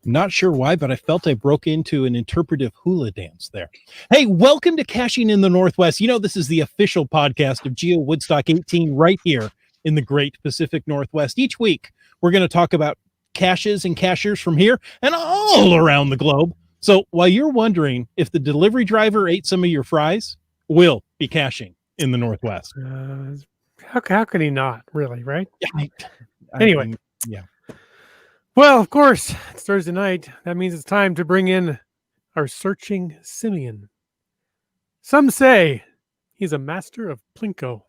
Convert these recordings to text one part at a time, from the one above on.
Not sure why, but I felt I broke into an interpretive hula dance there. Hey, welcome to Caching in the Northwest. You know, this is the official podcast of GeoWoodstock 18 right here in the great Pacific Northwest. Each week, we're going to talk about caches and cachers from here and all around the globe. So while you're wondering if the delivery driver ate some of your fries, we'll be caching in the Northwest. How can he not, really, right? Yeah, Anyway. Yeah. Well, of course, it's Thursday night. That means it's time to bring in our searching simian. Some say he's a master of Plinko.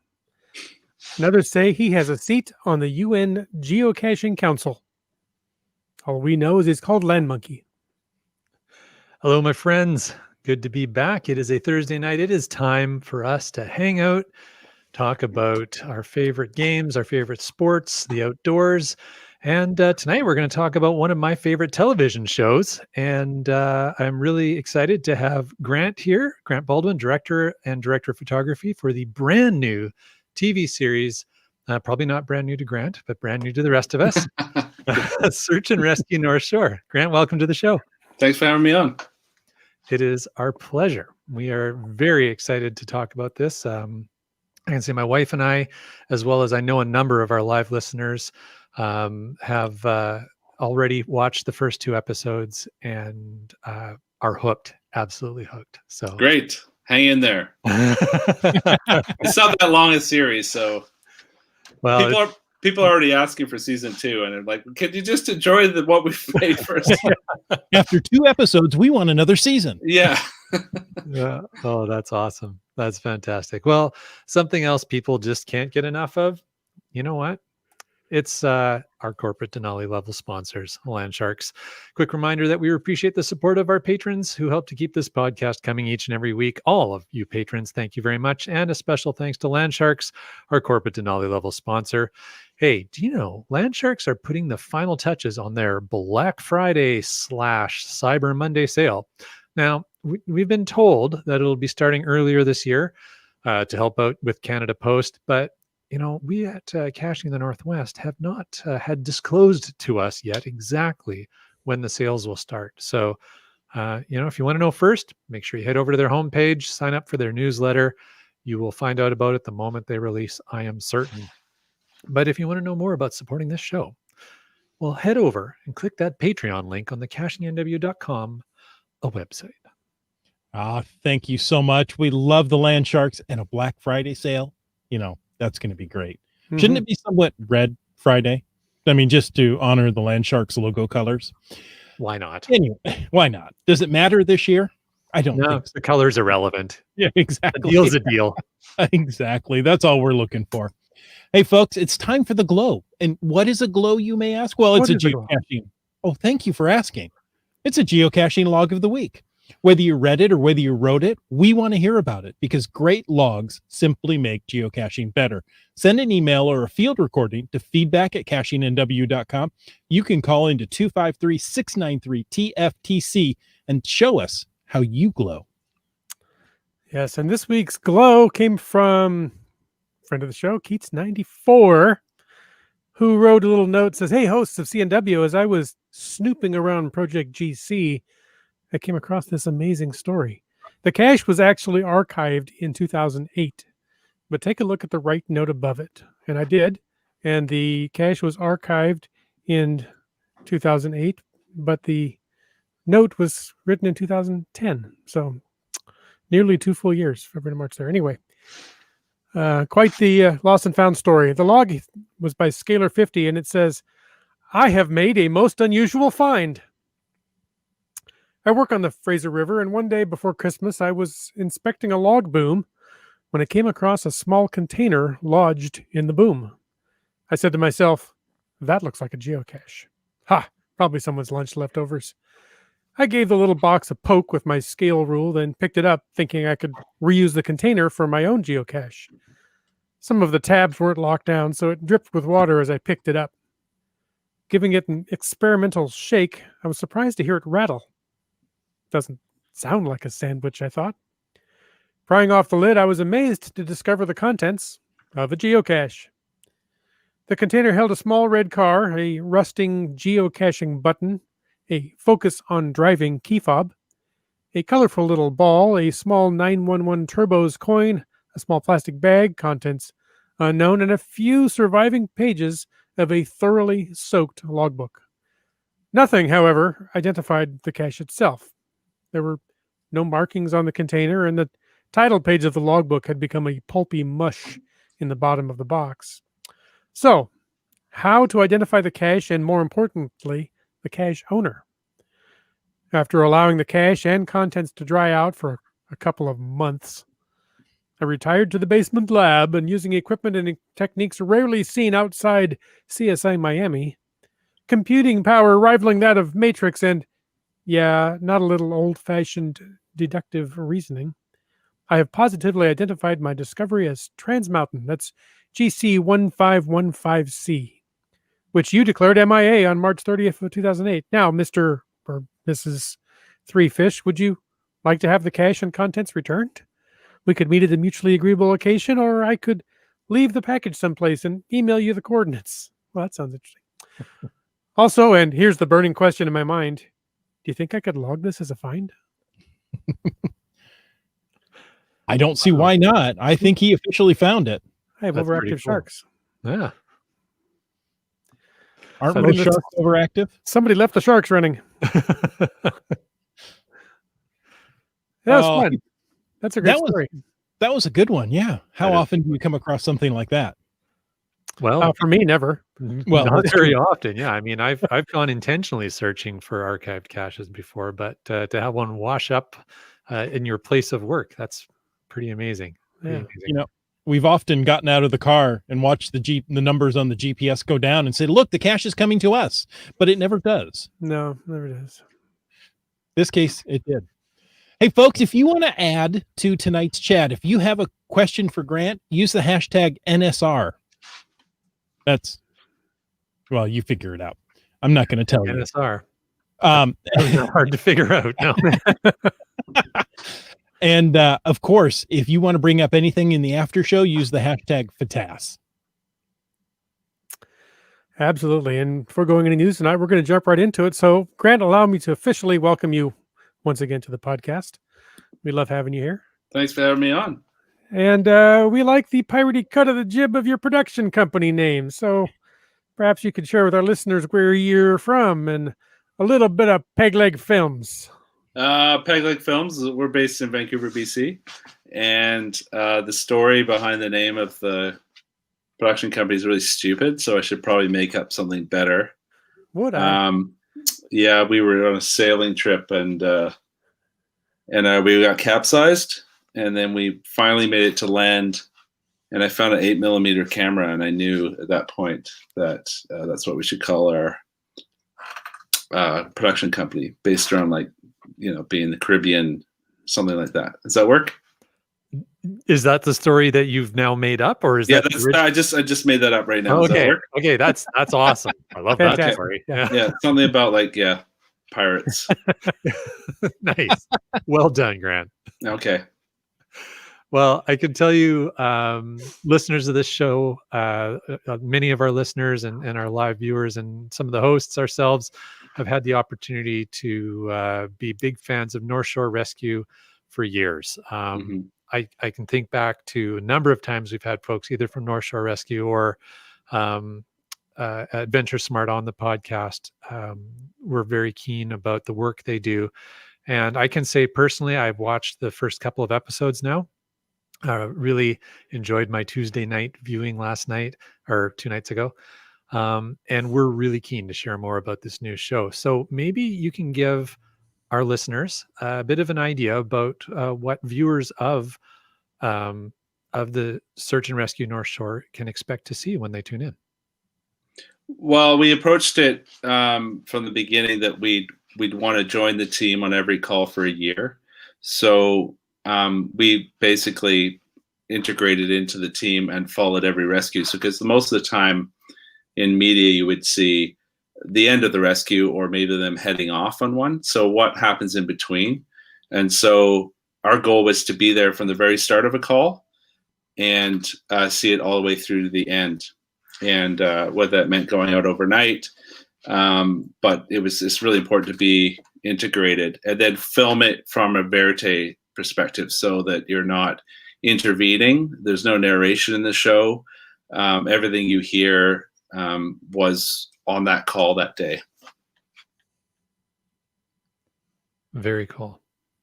And others say he has a seat on the UN Geocaching Council. All we know is he's called Land Monkey. Hello, my friends. Good to be back. It is a Thursday night. It is time for us to hang out, talk about our favorite games, our favorite sports, the outdoors. And tonight we're going to talk about one of my favorite television shows. And I'm really excited to have Grant here, Grant Baldwin, director of photography for the brand new TV series, probably not brand new to Grant, but brand new to the rest of us, Search and Rescue North Shore. Grant, welcome to the show. Thanks for having me on. It is our pleasure. We are very excited to talk about this. I can say my wife and I, as well as I know a number of our live listeners, have already watched the first 2 episodes and are hooked, absolutely hooked. So great, hang in there. It's not that long a series, so people are already asking for season 2, and they're like, "Can you just enjoy what we've made first?" After 2 episodes, we want another season. Yeah. Yeah. Oh, that's awesome. That's fantastic. Well, something else people just can't get enough of. You know what? It's our corporate Denali level sponsors, Land Sharks. Quick reminder that we appreciate the support of our patrons who help to keep this podcast coming each and every week. All of you patrons, thank you very much. And a special thanks to Land Sharks, our corporate Denali level sponsor. Hey, do you know Land Sharks are putting the final touches on their Black Friday / Cyber Monday sale. Now, we've been told that it'll be starting earlier this year to help out with Canada Post, but you know, we at Caching in the Northwest have not had disclosed to us yet exactly when the sales will start. So, you know, if you want to know first, make sure you head over to their homepage, sign up for their newsletter. You will find out about it the moment they release, I am certain. But if you want to know more about supporting this show, well, head over and click that Patreon link on the CachingNW.com website. Thank you so much. We love the Land Sharks and a Black Friday sale. You know, that's going to be great. Mm-hmm. Shouldn't it be somewhat Red Friday? I mean, just to honor the Land Sharks logo colors. Why not? Anyway, why not? Does it matter this year? I don't think so. The color's irrelevant. Yeah, exactly. A deal's a deal. Exactly. That's all we're looking for. Hey, folks, it's time for the glow. And what is a glow, you may ask? Well, it's a geocaching. Oh, thank you for asking. It's a geocaching log of the week. Whether you read it or whether you wrote it, we want to hear about it because great logs simply make geocaching better. Send an email or a field recording to feedback@cachingnw.com. You can call into 253-693-TFTC and show us how you glow. Yes, and this week's glow came from a friend of the show, Keats94, who wrote a little note, says, "Hey, hosts of CNW, as I was snooping around Project GC, I came across this amazing story. The cache was actually archived in 2008, but take a look at the right note above it." And I did. And the cache was archived in 2008, but the note was written in 2010. So nearly 2 full years, February to March there. Anyway, quite the lost and found story. The log was by Scalar50, and it says, "I have made a most unusual find. I work on the Fraser River, and one day before Christmas, I was inspecting a log boom when I came across a small container lodged in the boom. I said to myself, that looks like a geocache. Ha! Probably someone's lunch leftovers. I gave the little box a poke with my scale rule, then picked it up, thinking I could reuse the container for my own geocache. Some of the tabs weren't locked down, so it dripped with water as I picked it up. Giving it an experimental shake, I was surprised to hear it rattle. Doesn't sound like a sandwich, I thought. Prying off the lid, I was amazed to discover the contents of a geocache. The container held a small red car, a rusting geocaching button, a focus on driving key fob, a colorful little ball, a small 911 Turbos coin, a small plastic bag, contents unknown, and a few surviving pages of a thoroughly soaked logbook. Nothing, however, identified the cache itself. There were no markings on the container, and the title page of the logbook had become a pulpy mush in the bottom of the box. So, how to identify the cache and, more importantly, the cache owner? After allowing the cache and contents to dry out for a couple of months, I retired to the basement lab and, using equipment and techniques rarely seen outside CSI Miami, computing power rivaling that of Matrix and, yeah, not a little old-fashioned deductive reasoning, I have positively identified my discovery as Trans Mountain. That's GC1515C, which you declared MIA on March 30th of 2008. Now, Mr. or Mrs. Three Fish, would you like to have the cache and contents returned? We could meet at a mutually agreeable location, or I could leave the package someplace and email you the coordinates. Well, that sounds interesting. Also, and here's the burning question in my mind, do you think I could log this as a find? I don't see why not. I think he officially found it. I have overactive sharks. Yeah. Aren't most sharks overactive? Somebody left the sharks running. That was fun. That's a great story. That was a good one. Yeah. How often do you come across something like that? Well, for me, never. Well, not very often. Yeah. I mean, I've gone intentionally searching for archived caches before, but to have one wash up in your place of work, that's pretty amazing. Yeah. You know, we've often gotten out of the car and watched the numbers on the GPS go down and said, look, the cache is coming to us, but it never does. No, never does. This case, it did. Hey, folks, if you want to add to tonight's chat, if you have a question for Grant, use the hashtag NSR. That's, well, you figure it out. I'm not going to tell NSR. you. Hard to figure out. No. And of course, if you want to bring up anything in the after show, use the hashtag FATAS. Absolutely. And before going into news tonight, we're going to jump right into it. So, Grant, allow me to officially welcome you once again to the podcast. We love having you here. Thanks for having me on. And we like the piratey cut of the jib of your production company name. So perhaps you could share with our listeners where you're from and a little bit of Pegleg Films. Pegleg Films, we're based in Vancouver, BC. And the story behind the name of the production company is really stupid, so I should probably make up something better. Would I? Yeah, we were on a sailing trip and we got capsized, and then we finally made it to land, and I found an 8mm camera, and I knew at that point that that's what we should call our production company, based around, like, you know, being the Caribbean, something like that. Does that work? Is that the story that you've now made up, or is that? I just made that up right now. Okay, okay, that's awesome. I love that story. Yeah, something about, like, pirates. Nice. Well done, Grant. Okay. Well, I can tell you, listeners of this show, many of our listeners and our live viewers and some of the hosts ourselves have had the opportunity to be big fans of North Shore Rescue for years. I can think back to a number of times we've had folks either from North Shore Rescue or Adventure Smart on the podcast. We're very keen about the work they do. And I can say personally, I've watched the first couple of episodes now. Really enjoyed my Tuesday night viewing last night or 2 nights ago. And we're really keen to share more about this new show. So maybe you can give our listeners a bit of an idea about what viewers of the Search and Rescue North Shore can expect to see when they tune in. Well, we approached it from the beginning that we'd we'd want to join the team on every call for a year. So we basically integrated into the team and followed every rescue. So because most of the time in media, you would see the end of the rescue or maybe them heading off on one. So what happens in between? And so our goal was to be there from the very start of a call and see it all the way through to the end. And what that meant going out overnight. But it's really important to be integrated and then film it from a verite perspective so that you're not intervening. There's no narration in the show. Everything you hear was on that call that day. Very cool.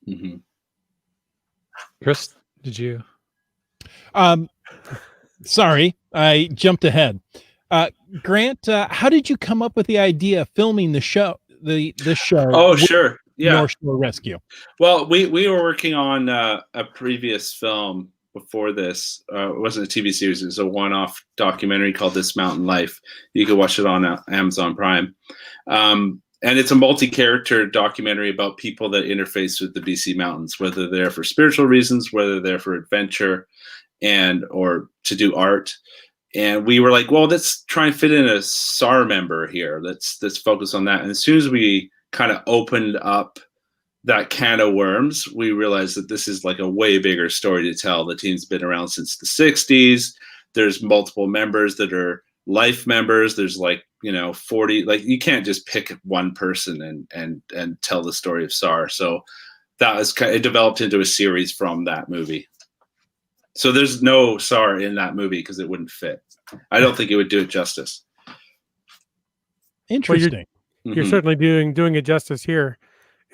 Mm-hmm. Chris, did you? Sorry, I jumped ahead. Grant, how did you come up with the idea of filming the show? The show. Oh, sure. Yeah. North Shore Rescue. Well, we were working on a previous film before this. It wasn't a TV series. It was a one-off documentary called This Mountain Life. You can watch it on Amazon Prime. And it's a multi-character documentary about people that interface with the BC mountains, whether they're for spiritual reasons, whether they're for adventure or to do art. And we were like, well, let's try and fit in a SAR member here. Let's focus on that. And as soon as we kind of opened up that can of worms, we realized that this is like a way bigger story to tell. The team's been around since the 60s. There's multiple members that are life members. There's 40, you can't just pick one person and tell the story of SAR. So that was it developed into a series from that movie. So there's no SAR in that movie because it wouldn't fit. I don't think it would do it justice. Interesting. Well, you're certainly doing it justice here.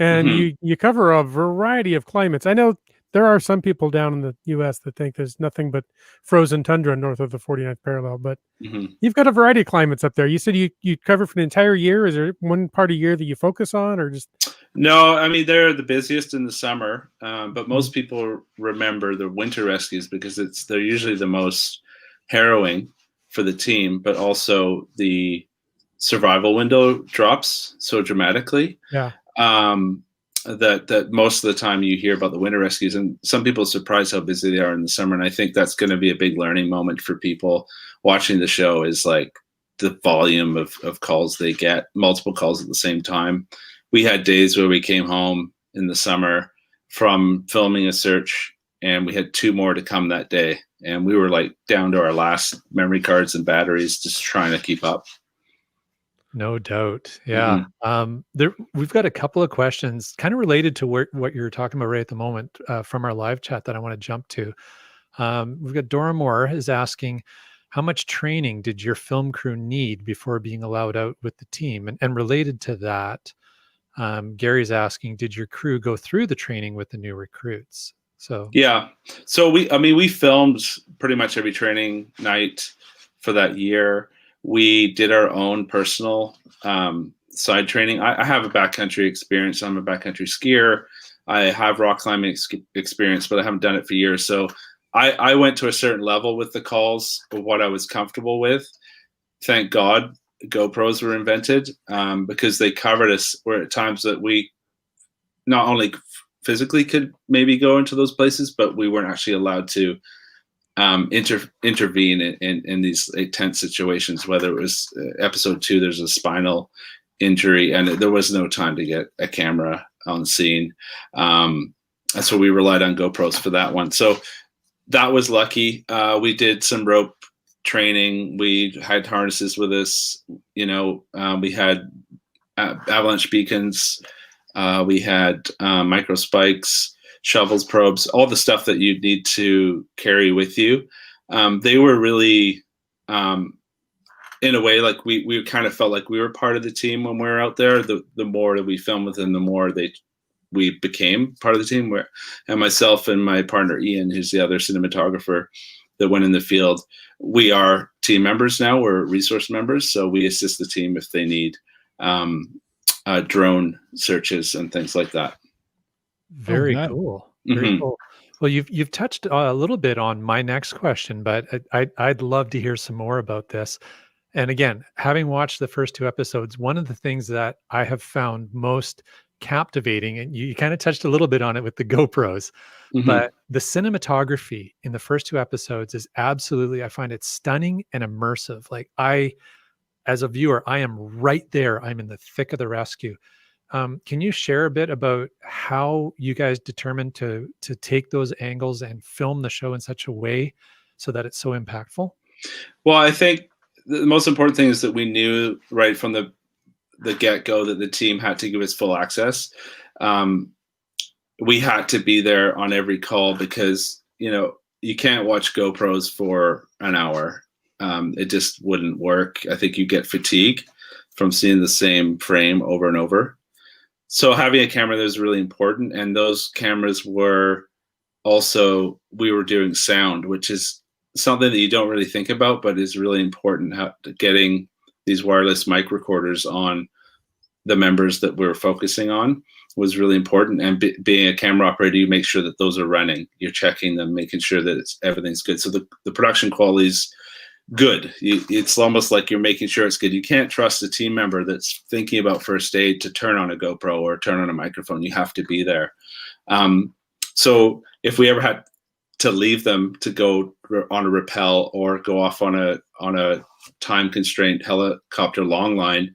And you cover a variety of climates. I know there are some people down in the U.S. that think there's nothing but frozen tundra north of the 49th parallel, but you've got a variety of climates up there. You said you cover for an entire year. Is there one part of the year that you focus on, or just? No, I mean, they're the busiest in the summer, but most people remember the winter rescues because they're usually the most harrowing for the team, but also the survival window drops so dramatically. Yeah. That most of the time you hear about the winter rescues, and some people are surprised how busy they are in the summer. And I think that's going to be a big learning moment for people watching the show, is like the volume of calls they get, multiple calls at the same time. We had days where we came home in the summer from filming a search and we had 2 more to come that day. And we were like down to our last memory cards and batteries, just trying to keep up. No doubt. Yeah. We've got a couple of questions kind of related to what you're talking about right at the moment from our live chat that I want to jump to. We've got Dora Moore is asking, how much training did your film crew need before being allowed out with the team? And related to that, Gary's asking, did your crew go through the training with the new recruits? So yeah. So we filmed pretty much every training night for that year. We did our own personal side training. I have a backcountry experience. I'm a backcountry skier. I have rock climbing experience, but I haven't done it for years. So I went to a certain level with the calls of what I was comfortable with. Thank God GoPros were invented because they covered us where at times that we not only physically could maybe go into those places, but we weren't actually allowed to intervene in these tense situations. Whether it was episode 2, there's a spinal injury and there was no time to get a camera on scene. And so we relied on GoPros for that one. So that was lucky. We did some rope training. We had harnesses with us. We had avalanche beacons. We had micro spikes, shovels, probes, all the stuff that you need to carry with you. They were really, in a way, like we kind of felt like we were part of the team when we were out there. The more that we filmed with them, the more we became part of the team. And myself and my partner Ian, who's the other cinematographer that went in the field, we are team members now. We're resource members, so we assist the team if they need drone searches and things like that. Very cool. Very cool. Well, you've touched a little bit on my next question, but I'd love to hear some more about this. And again, having watched the first 2 episodes, one of the things that I have found most captivating, and you kind of touched a little bit on it with the GoPros, Mhm. but the cinematography in the first 2 episodes is absolutely, I find it stunning and immersive. Like as a viewer, I am right there. I'm in the thick of the rescue. Can you share a bit about how you guys determined to take those angles and film the show in such a way so that it's so impactful? Well, I think the most important thing is that we knew right from the get-go that the team had to give us full access. We had to be there on every call because, you can't watch GoPros for an hour. It just wouldn't work. I think you get fatigue from seeing the same frame over and over. So having a camera that was really important, and those cameras were also, we were doing sound, which is something that you don't really think about, but is really important. Getting these wireless mic recorders on the members that we're focusing on was really important. And being a camera operator, you make sure that those are running. You're checking them, making sure that everything's good. So the production quality is good. It's almost like you're making sure it's good. You can't trust a team member that's thinking about first aid to turn on a GoPro or turn on a microphone. You have to be there. So if we ever had to leave them to go on a rappel or go off on a time constraint helicopter long line,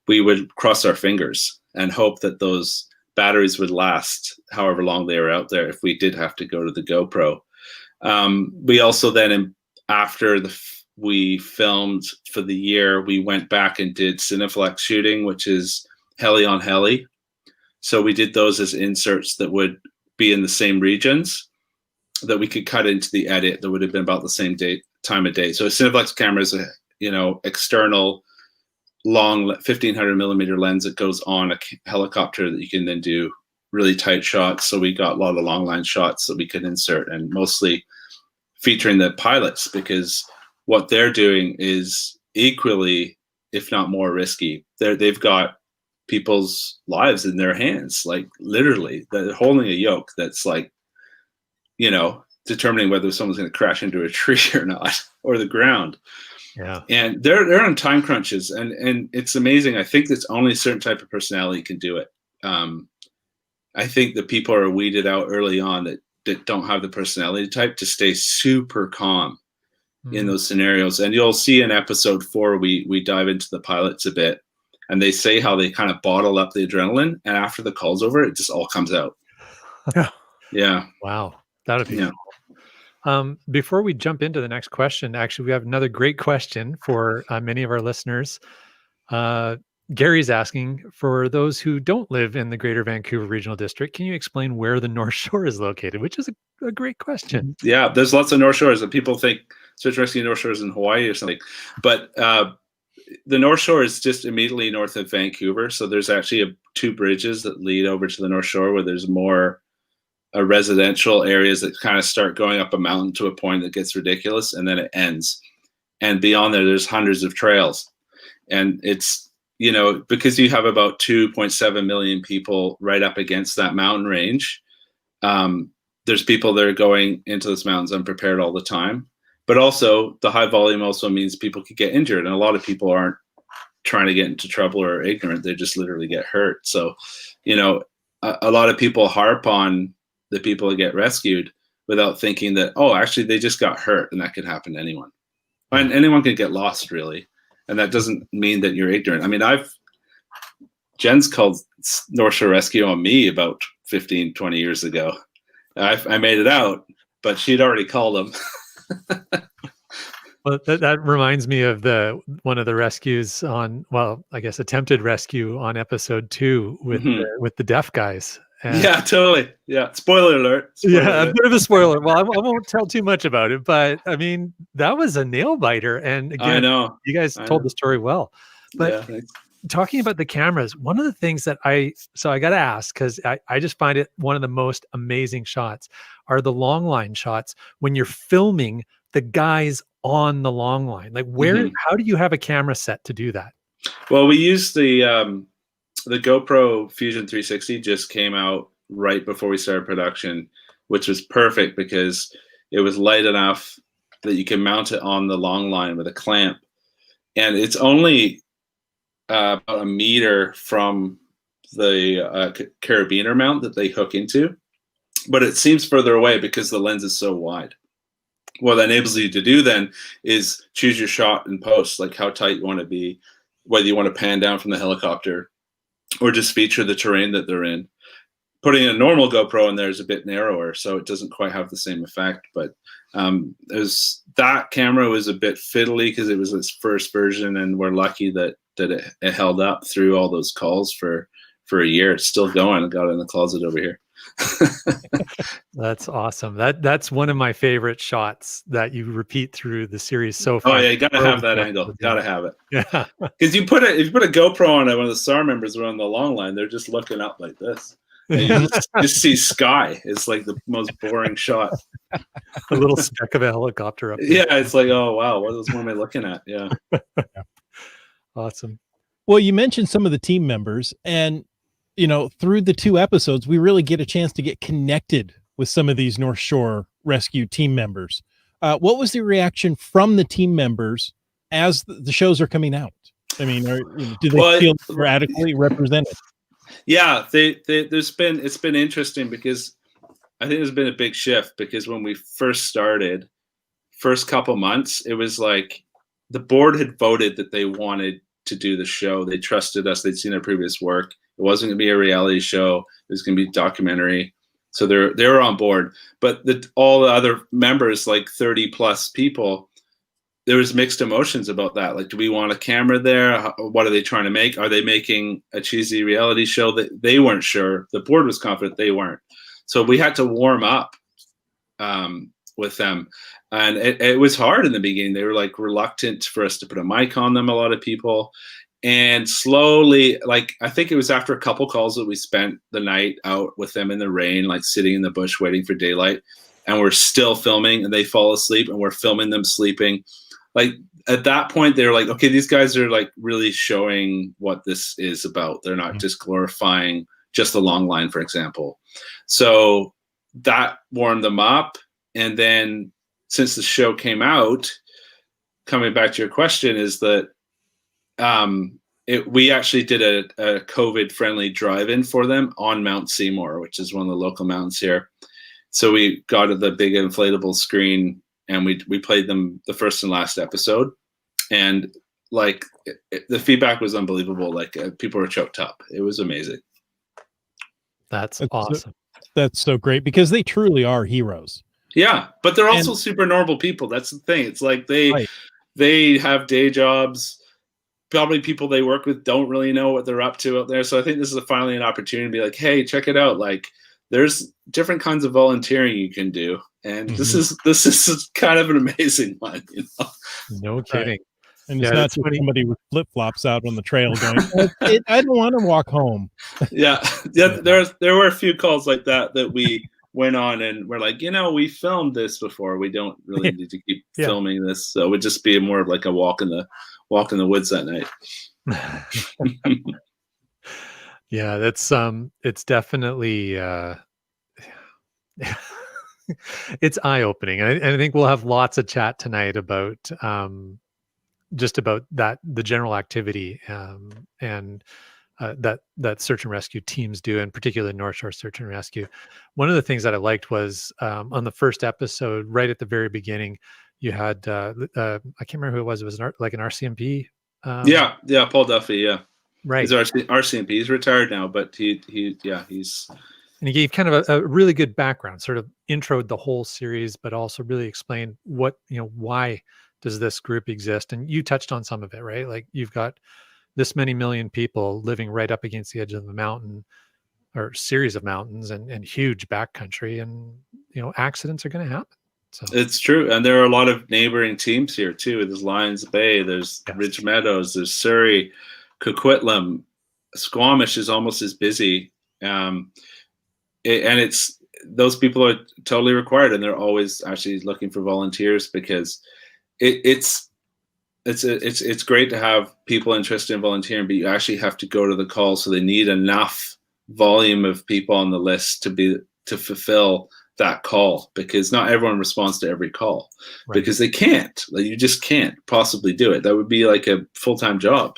we would cross our fingers and hope that those batteries would last however long they were out there if we did have to go to the GoPro. We also then, after we filmed for the year, we went back and did Cineflex Shooting, which is heli on heli. So we did those as inserts that would be in the same regions that we could cut into the edit that would have been about the same time of day. So a Cineflex camera is a external long 1500 millimeter lens that goes on a helicopter that you can then do really tight shots. So we got a lot of long line shots that we could insert, and mostly featuring the pilots, because what they're doing is equally, if not more risky. They've got people's lives in their hands, like literally. They're holding a yoke that's like, determining whether someone's going to crash into a tree or not, or the ground. Yeah. And they're on time crunches, and it's amazing. I think that's only a certain type of personality can do it. I think that people are weeded out early on that don't have the personality type to stay super calm in those scenarios. And you'll see in episode 4, we dive into the pilots a bit, and they say how they kind of bottle up the adrenaline, and after the call's over, it just all comes out. Yeah. Wow. That would be Yeah. cool. Before we jump into the next question, actually, we have another great question for many of our listeners. Gary's asking, for those who don't live in the Greater Vancouver Regional District, can you explain where the North Shore is located? Which is a great question. Yeah, there's lots of North Shores, and people think search and rescue North Shores in Hawaii or something. But the North Shore is just immediately north of Vancouver. So there's actually 2 bridges that lead over to the North Shore, where there's more residential areas that kind of start going up a mountain to a point that gets ridiculous, and then it ends. And beyond there's hundreds of trails. And it's, because you have about 2.7 million people right up against that mountain range, there's people that are going into those mountains unprepared all the time. But also the high volume also means people could get injured. And a lot of people aren't trying to get into trouble or ignorant. They just literally get hurt. So, a lot of people harp on the people that get rescued without thinking that, actually they just got hurt, and that could happen to anyone. And anyone can get lost, really. And that doesn't mean that you're ignorant. I mean, Jen's called North Shore Rescue on me about 15, 20 years ago. I made it out, but she'd already called them. Well, that reminds me of one of the rescues on, I guess attempted rescue on episode 2 with the deaf guys. Yeah, totally. Yeah. Spoiler alert. A bit of a spoiler. Well, I won't tell too much about it, but I mean, that was a nail biter. And again, I know you guys told the story well. But talking about the cameras, one of the things that I got to ask, because I just find it one of the most amazing shots, are the long line shots when you're filming the guys on the long line. Like how do you have a camera set to do that? Well, we use the GoPro Fusion 360 just came out right before we started production, which was perfect because it was light enough that you can mount it on the long line with a clamp. and it's only about a meter from the carabiner mount that they hook into, but it seems further away because the lens is so wide. What that enables you to do then is choose your shot in post, like how tight you want to be, whether you want to pan down from the helicopter or just feature the terrain that they're in. Putting a normal GoPro in there is a bit narrower, so it doesn't quite have the same effect. But that camera was a bit fiddly because it was its first version, and we're lucky that it held up through all those calls for a year. It's still going. I got it in the closet over here. That's awesome. That's one of my favorite shots that you repeat through the series so far. Oh yeah, you gotta have that angle. Gotta have it. Yeah, because if you put a GoPro on it, one of the SAR members are on the long line, they're just looking up like this. And you just see sky. It's like the most boring shot. A little speck of a helicopter up there. Yeah, it's like, oh wow, what am I looking at? Yeah. Awesome. Well, you mentioned some of the team members, and through the 2 episodes, we really get a chance to get connected with some of these North Shore Rescue team members. What was the reaction from the team members as the shows are coming out? I mean, do they feel they're adequately represented? Yeah, it's been interesting because I think there's been a big shift, because when we first started, first couple months, it was like the board had voted that they wanted to do the show. They trusted us. They'd seen our previous work. It wasn't going to be a reality show. It was going to be a documentary. So they were on board. But all the other members, like 30 plus people, there was mixed emotions about that. Like, do we want a camera there? What are they trying to make? Are they making a cheesy reality show? That they weren't sure. The board was confident they weren't. So we had to warm up with them. And it was hard in the beginning. They were like reluctant for us to put a mic on them, a lot of people. And slowly, like, I think it was after a couple calls that we spent the night out with them in the rain, like sitting in the bush waiting for daylight. And we're still filming, and they fall asleep, and we're filming them sleeping. Like, at that point, they're like, okay, these guys are like really showing what this is about. They're not just glorifying just the long line, for example. So that warmed them up. And then since the show came out, coming back to your question, is that we actually did a COVID-friendly drive-in for them on Mount Seymour, which is one of the local mountains here. So we got the big inflatable screen, and we played them the first and last episode. And like the feedback was unbelievable. Like people were choked up. It was amazing. That's awesome. That's so great, because they truly are heroes. Yeah, but they're also super normal people. That's the thing. It's like they have day jobs. Probably people they work with don't really know what they're up to out there. So I think this is finally an opportunity to be like, hey, check it out. Like, there's different kinds of volunteering you can do, and this is kind of an amazing one. No kidding. Right. And it's not just somebody with flip flops out on the trail going, I don't want to walk home. Yeah. There were a few calls like that we went on, and we're like, we filmed this before. We don't really need to keep filming this. So it would just be more of like a walk in the woods that night. Yeah, that's it's definitely it's eye-opening. And I think we'll have lots of chat tonight about just about the general activity and that search and rescue teams do, in particular North Shore Search and Rescue. One of the things that I liked was on the first episode, right at the very beginning, you had I can't remember who it was. It was like an RCMP. Yeah, Paul Duffy. Yeah, right. He's RCMP. He's retired now, but he's. And he gave kind of a really good background, sort of introed the whole series, but also really explained what why does this group exist. And you touched on some of it, right? Like, you've got this many million people living right up against the edge of the mountain, or series of mountains, and huge backcountry, and accidents are going to happen. So it's true, and there are a lot of neighboring teams here too. There's Lions Bay, there's Ridge Meadows, there's Surrey, Coquitlam. Squamish is almost as busy, and it's those people are totally required, and they're always actually looking for volunteers, because it's great to have people interested in volunteering, but you actually have to go to the call. So they need enough volume of people on the list to fulfill that call, because not everyone responds to every call, Right. because they can't. Like, you just can't possibly do it. That would be like a full-time job.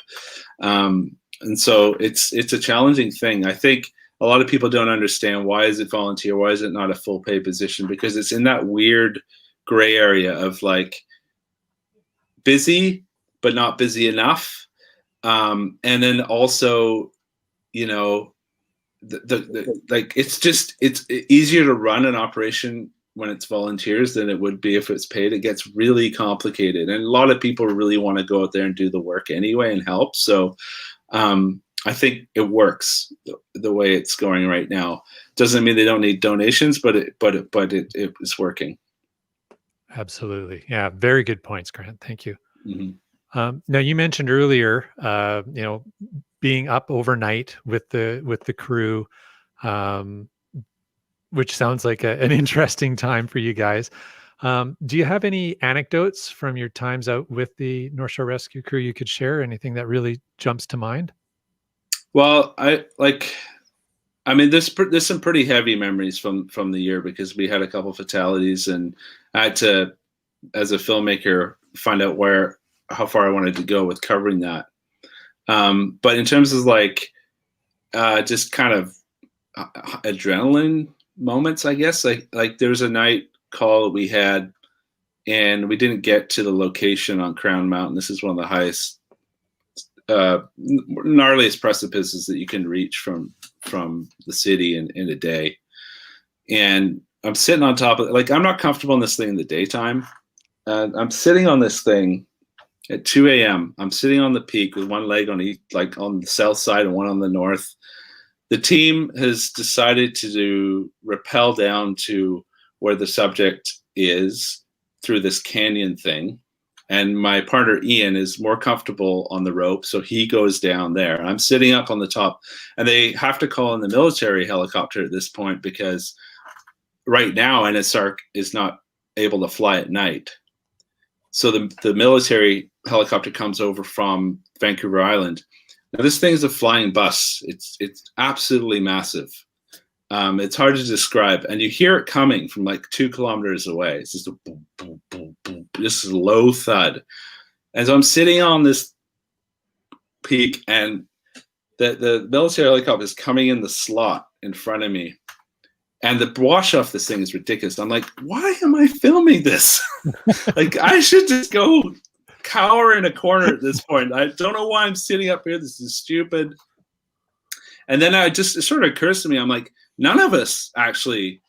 And so it's a challenging thing. I think a lot of people don't understand, why is it volunteer? Why is it not a full pay position? Because it's in that weird gray area of like busy, but not busy enough. And then also, you know, like it's easier to run an operation when it's volunteers than it would be if it's paid. It gets really complicated, and a lot of people really want to go out there and do the work anyway and help. So I think it works the way it's going right now. Doesn't mean they don't need donations, but it is working. Absolutely. Yeah. Very good points, Grant. Thank you. Mm-hmm. Now, you mentioned earlier, being up overnight with the crew, which sounds like an interesting time for you guys. Do you have any anecdotes from your times out with the North Shore Rescue crew you could share? Anything that really jumps to mind? Well, there's some pretty heavy memories from the year, because we had a couple fatalities, and I had to, as a filmmaker, find out how far I wanted to go with covering that. But in terms of like just kind of adrenaline moments, I guess, like there was a night call that we had, and we didn't get to the location on Crown Mountain. This is one of the highest, gnarliest precipices that you can reach from the city in a day. And I'm sitting on top of it. Like, I'm not comfortable in this thing in the daytime. I'm sitting on this thing at 2 a.m. I'm sitting on the peak with one leg on each, like on the south side and one on the north. The team has decided to rappel down to where the subject is through this canyon thing. And my partner, Ian, is more comfortable on the rope, so he goes down there. I'm sitting up on the top, and they have to call in the military helicopter at this point, because right now NSARC is not able to fly at night. So the military helicopter comes over from Vancouver Island. Now, this thing is a flying bus. It's absolutely massive. It's hard to describe, and you hear it coming from like 2 kilometers away. It's just a boom, boom, boom, boom. This is a low thud. And so I'm sitting on this peak, and the military helicopter is coming in the slot in front of me. And the wash off this thing is ridiculous. I'm like, why am I filming this? Like, I should just go cower in a corner at this point. I don't know why I'm sitting up here. This is stupid. And then it sort of occurs to me, I'm like, none of us actually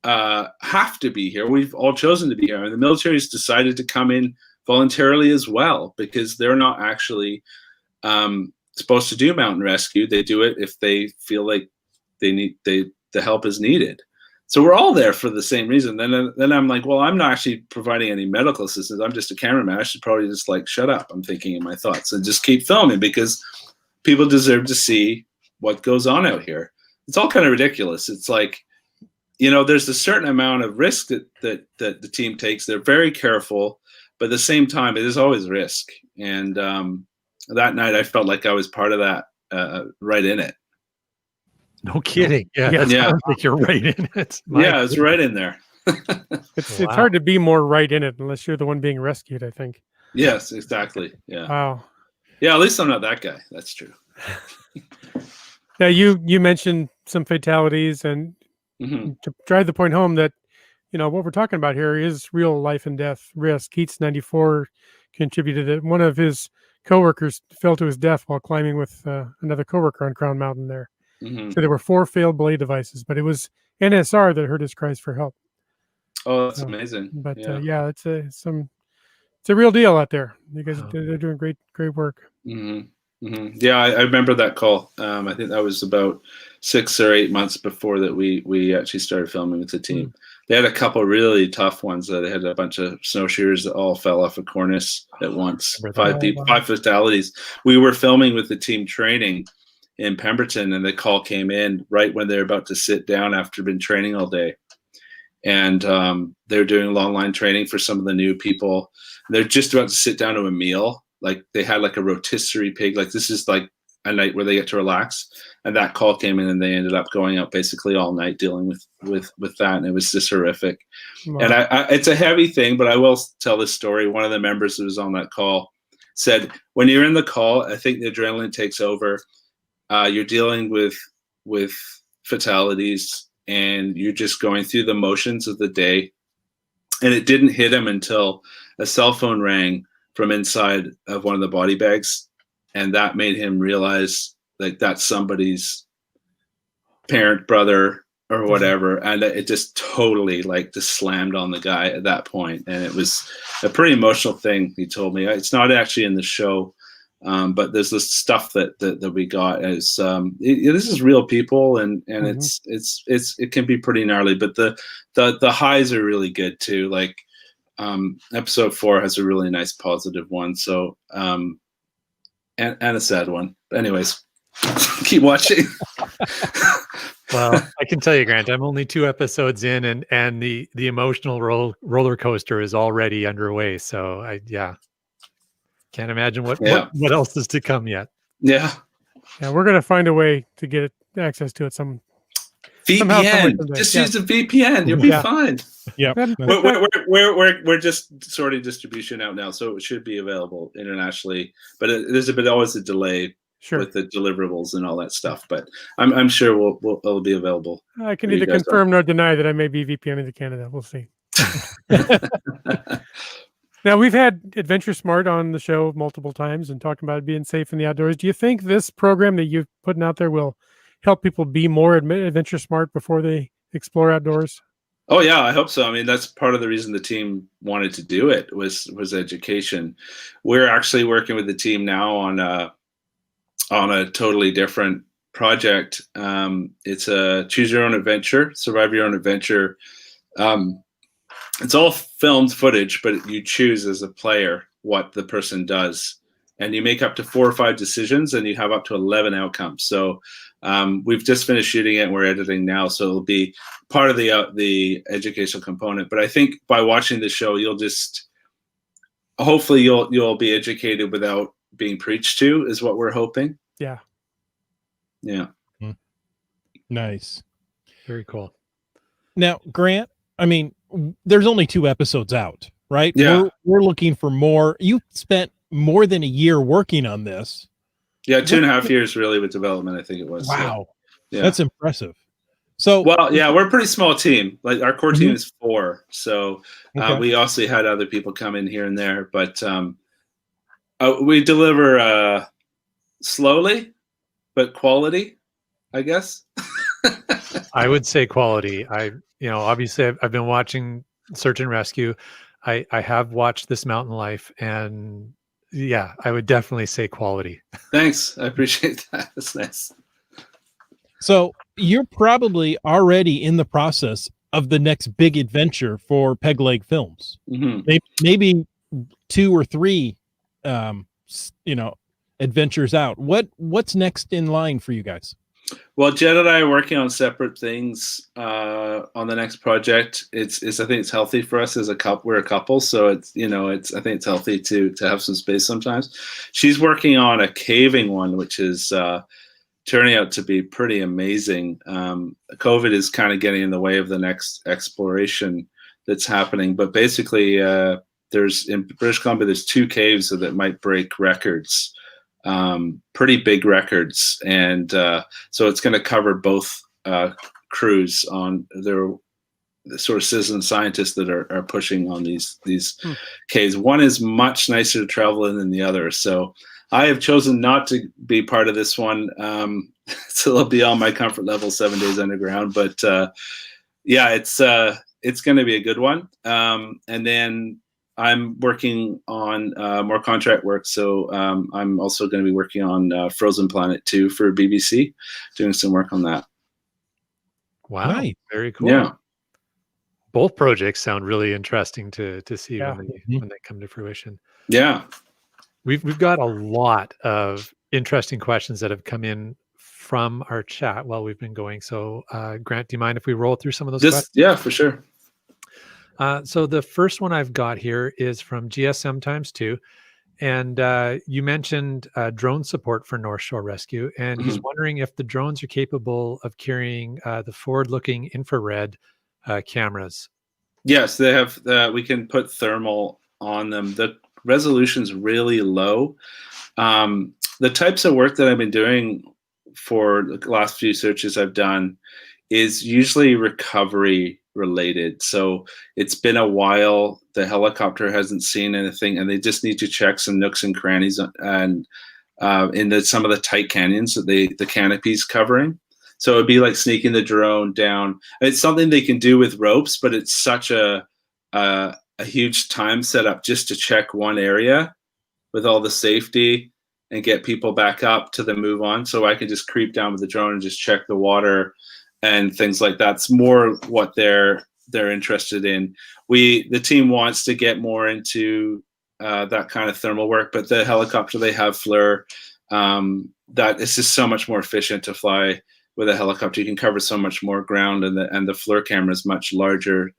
have to be here. We've all chosen to be here. And the military's decided to come in voluntarily as well, because they're not actually supposed to do mountain rescue. They do it if they feel like the help is needed. So we're all there for the same reason. Then I'm like, well, I'm not actually providing any medical assistance. I'm just a cameraman. I should probably just like shut up, I'm thinking in my thoughts, and just keep filming, because people deserve to see what goes on out here. It's all kind of ridiculous. It's like, there's a certain amount of risk that the team takes. They're very careful, but at the same time, it is always risk. And that night, I felt like I was part of that, right in it. No kidding. Yeah. Yeah. Sounds like you're right in it. Yeah, it's right in there. It's hard to be more right in it unless you're the one being rescued, I think. Yes, exactly. Yeah. Wow. Yeah, at least I'm not that guy. That's true. Now, you mentioned some fatalities, and to drive the point home that, what we're talking about here is real life and death risk. Keats 94 contributed that one of his coworkers fell to his death while climbing with another coworker on Crown Mountain there. Mm-hmm. So there were 4 failed belay devices, but it was NSR that heard his cries for help. Oh, that's amazing. But yeah, it's a real deal out there. You guys, they're doing great work. Mm-hmm. Mm-hmm. Yeah, I remember that call. I think that was about 6 or 8 months before that we actually started filming with the team. They had a couple really tough ones. They had a bunch of snowshoers that all fell off a cornice at once. 5 people, 5 fatalities. We were filming with the team training in Pemberton, and the call came in right when they're about to sit down after been training all day. And they're doing long line training for some of the new people. They're just about to sit down to a meal. Like, they had like a rotisserie pig. Like, this is like a night where they get to relax. And that call came in, and they ended up going out basically all night dealing with that, and it was just horrific. Wow. And I it's a heavy thing, but I will tell this story. One of the members who was on that call said, when you're in the call, I think the adrenaline takes over. You're dealing with fatalities, and you're just going through the motions of the day. And it didn't hit him until a cell phone rang from inside of one of the body bags, and that made him realize like that's somebody's parent, brother, or whatever. And it just totally like just slammed on the guy at that point. And it was a pretty emotional thing. He told me it's not actually in the show, but there's this stuff that we got as this is real people, and it can be pretty gnarly, but the highs are really good too. Like episode 4 has a really nice positive one. So and a sad one. Anyways, keep watching. Well, I can tell you, Grant, I'm only 2 episodes in, and the emotional roller coaster is already underway. So can't imagine what else is to come yet. Yeah, we're gonna find a way to get access to it some. VPN. Just use a VPN. You'll be fine. Yeah, we're just sorting distribution out now, so it should be available internationally. But there's always a delay with the deliverables and all that stuff. But I'm sure it'll be available. I can neither confirm nor deny that I may be VPNing to Canada. We'll see. Now, we've had Adventure Smart on the show multiple times and talking about being safe in the outdoors. Do you think this program that you're putting out there will help people be more adventure smart before they explore outdoors? Oh yeah, I hope so. I mean, that's part of the reason the team wanted to do it was education. We're actually working with the team now on a totally different project. It's a choose your own adventure, survive your own adventure. It's all filmed footage, but you choose as a player what the person does, and you make up to 4 or 5 decisions, and you have up to 11 outcomes. So we've just finished shooting it, and we're editing now, so it'll be part of the educational component. But I think by watching the show, hopefully you'll be educated without being preached to, is what we're hoping. Yeah. Nice. Very cool. Now, Grant, I mean, there's only 2 episodes out, right? Yeah. We're looking for more. You spent more than a year working on this. Yeah, 2.5 years really with development, I think it was. Wow. Yeah. That's impressive. So well, yeah, we're a pretty small team. Like our core team is 4. So we also had other people come in here and there, but we deliver slowly, but quality, I guess. I would say quality. Obviously I've been watching Search and Rescue. I have watched This Mountain Life, and yeah, I would definitely say quality. Thanks. I appreciate that. That's nice. So you're probably already in the process of the next big adventure for Peg Leg Films. Mm-hmm. Maybe 2 or 3, adventures out. What's next in line for you guys? Well, Jed and I are working on separate things on the next project. I think it's healthy for us as a couple. We're a couple, so I think it's healthy to have some space sometimes. She's working on a caving one, which is turning out to be pretty amazing. COVID is kind of getting in the way of the next exploration that's happening, but basically, in British Columbia, there's 2 caves that might break records. Pretty big records, and so it's going to cover both crews on their sort of citizen scientists that are pushing on these caves. One is much nicer to travel in than the other, so I have chosen not to be part of this one. So it'll be on my comfort level, 7 days underground, but it's going to be a good one. And then I'm working on more contract work, so I'm also going to be working on Frozen Planet 2 for BBC, doing some work on that. Wow, nice. Very cool. Yeah, both projects sound really interesting to see when they come to fruition. Yeah, we've got a lot of interesting questions that have come in from our chat while we've been going. So, Grant, do you mind if we roll through some of those questions? Yeah, for sure. So the first one I've got here is from GSM times 2, And you mentioned drone support for North Shore Rescue, and he's wondering if the drones are capable of carrying the forward-looking infrared cameras. Yes, they have. We can put thermal on them. The resolution's really low. The types of work that I've been doing for the last few searches I've done is usually recovery related. So it's been a while. The helicopter hasn't seen anything, and they just need to check some nooks and crannies and in some of the tight canyons that the canopy's covering. So it'd be like sneaking the drone down. It's something they can do with ropes, but it's such a huge time setup just to check one area with all the safety and get people back up to then move on. So I can just creep down with the drone and just check the water and things like that. It's more what they're interested in. The team wants to get more into that kind of thermal work, but the helicopter they have, FLIR, that it's just so much more efficient to fly with a helicopter. You can cover so much more ground, and the FLIR camera is much larger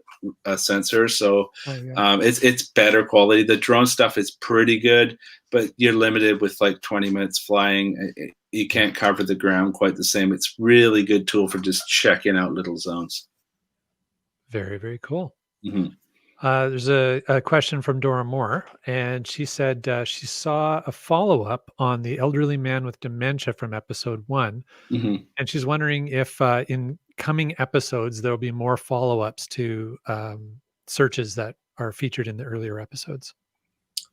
sensor, so it's better quality. The drone stuff is pretty good, but you're limited with like 20 minutes flying. You can't cover the ground quite the same. It's really good tool for just checking out little zones. Very, very cool. There's a question from Dora Moore, and she said she saw a follow-up on the elderly man with dementia from episode 1, and she's wondering if in coming episodes there will be more follow-ups to searches that are featured in the earlier episodes.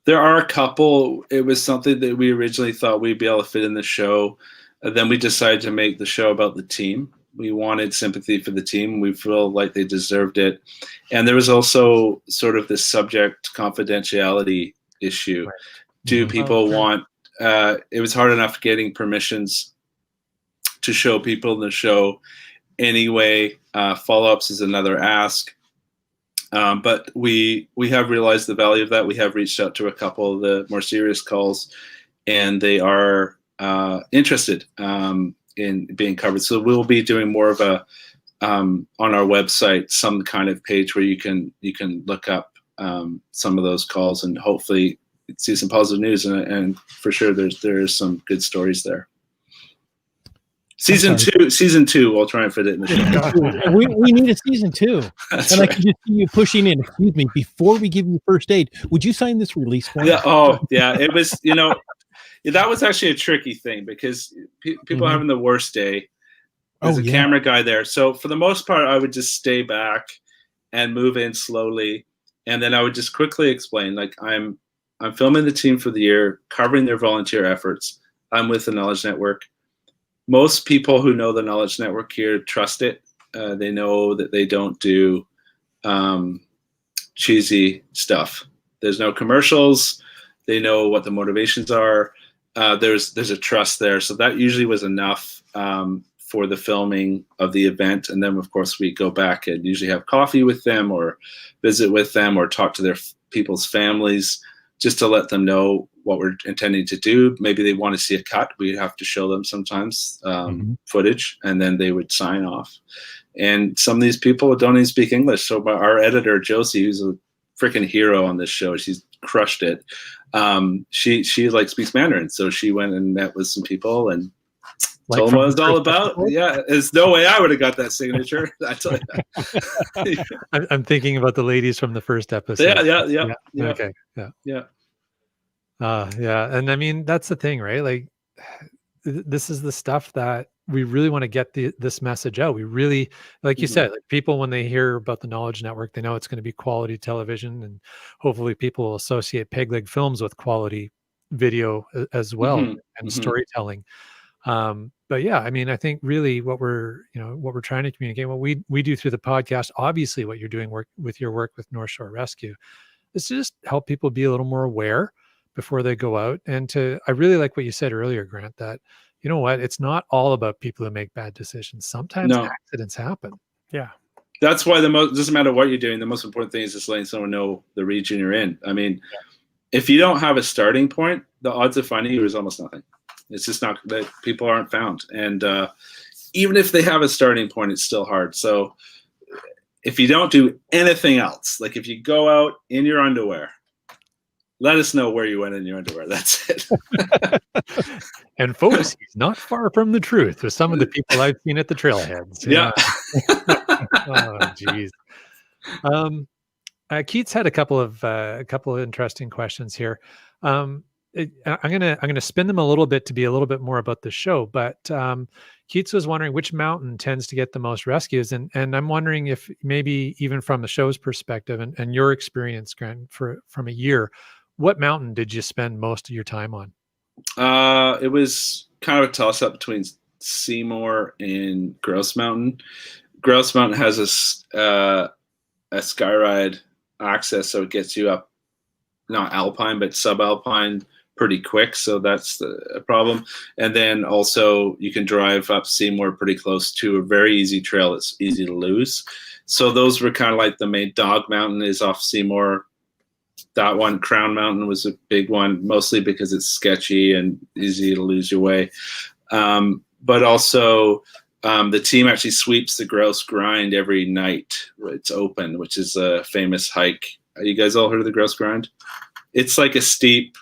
There are a couple. It was something that we originally thought we'd be able to fit in the show. Then we decided to make the show about the team. We wanted sympathy for the team. We feel like they deserved it. And there was also sort of this subject confidentiality issue. Right. Do people want, it was hard enough getting permissions to show people in the show anyway. Follow-ups is another ask. But we have realized the value of that. We have reached out to a couple of the more serious calls, and they are interested in being covered. So we'll be doing more of a on our website, some kind of page where you can look up some of those calls and hopefully see some positive news. And for sure, there's some good stories there. Season two, we'll try and fit it in the show. we need a season 2. That's and right. I can just see you pushing in. Excuse me, before we give you first aid, would you sign this release form? Yeah. Oh, yeah. It was, that was actually a tricky thing because people are having the worst day. There's a camera guy there. So for the most part, I would just stay back and move in slowly. And then I would just quickly explain, like, I'm filming the team for the year, covering their volunteer efforts. I'm with the Knowledge Network. Most people who know the Knowledge Network here trust it. They know that they don't do cheesy stuff. There's no commercials. They know what the motivations are. There's a trust there. So that usually was enough for the filming of the event. And then, of course, we go back and usually have coffee with them or visit with them or talk to their people's families just to let them know what we're intending to do. Maybe they want to see a cut. We have to show them sometimes footage, and then they would sign off. And some of these people don't even speak English. So our editor, Josie, who's a freaking hero on this show, she's crushed it. She like speaks Mandarin. So she went and met with some people and told them what it was all about. Yeah, there's no way I would have got that signature. I tell you. I'm thinking about the ladies from the first episode. Yeah. Okay. Yeah. And I mean, that's the thing, right? Like, this is the stuff that we really want to get this message out. We really, like you said, like, people, when they hear about the Knowledge Network, they know it's going to be quality television, and hopefully people will associate Peg Leg Films with quality video as well, and storytelling. But yeah, I mean, I think really what we're trying to communicate, what we do through the podcast, obviously what you're doing with your work with North Shore Rescue, is to just help people be a little more aware before they go out. And I really like what you said earlier, Grant, that, you know what, it's not all about people who make bad decisions. Sometimes accidents happen. Yeah. That's why doesn't matter what you're doing. The most important thing is just letting someone know the region you're in. I mean, if you don't have a starting point, the odds of finding you is almost nothing. It's just not that people aren't found. And even if they have a starting point, it's still hard. So if you don't do anything else, like if you go out in your underwear, let us know where you went in your underwear. That's it. And folks, he's not far from the truth with some of the people I've seen at the trailheads. Yeah. Oh, geez. Keats had a couple of interesting questions here. I'm gonna spin them a little bit to be a little bit more about the show. But Keats was wondering which mountain tends to get the most rescues, and I'm wondering if maybe even from the show's perspective and your experience, Grant, from a year, what mountain did you spend most of your time on? It was kind of a toss up between Seymour and Grouse Mountain. Grouse Mountain has a skyride access, so it gets you up, not alpine but subalpine pretty quick, so that's a problem. And then also you can drive up Seymour pretty close to a very easy trail that's easy to lose. So those were kind of like the main. Dog Mountain is off Seymour. That one, Crown Mountain, was a big one, mostly because it's sketchy and easy to lose your way. But also the team actually sweeps the Grouse Grind every night. It's open, which is a famous hike. You guys all heard of the Grouse Grind? It's like a steep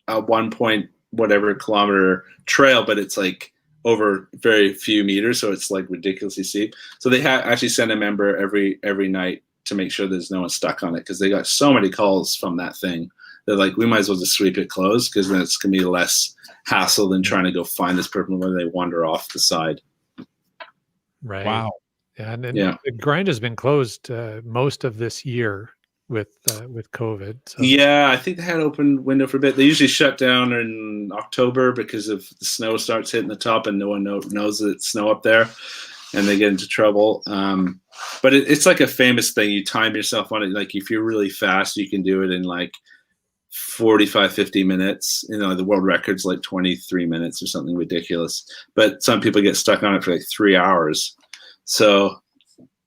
1 point whatever kilometer trail, but it's like over very few meters, so it's like ridiculously steep. So they actually send a member every night to make sure there's no one stuck on it, because they got so many calls from that thing. They're like, we might as well just sweep it closed, because then it's gonna be less hassle than trying to go find this person when they wander off the side. Right. Wow. Yeah, and the grind has been closed most of this year with COVID. So. Yeah, I think they had an open window for a bit. They usually shut down in October because of the snow starts hitting the top and no one knows that it's snow up there, and they get into trouble. But it's like a famous thing. You time yourself on it. Like if you're really fast, you can do it in like 45, 50 minutes. You know, the world record's like 23 minutes or something ridiculous. But some people get stuck on it for like 3 hours. So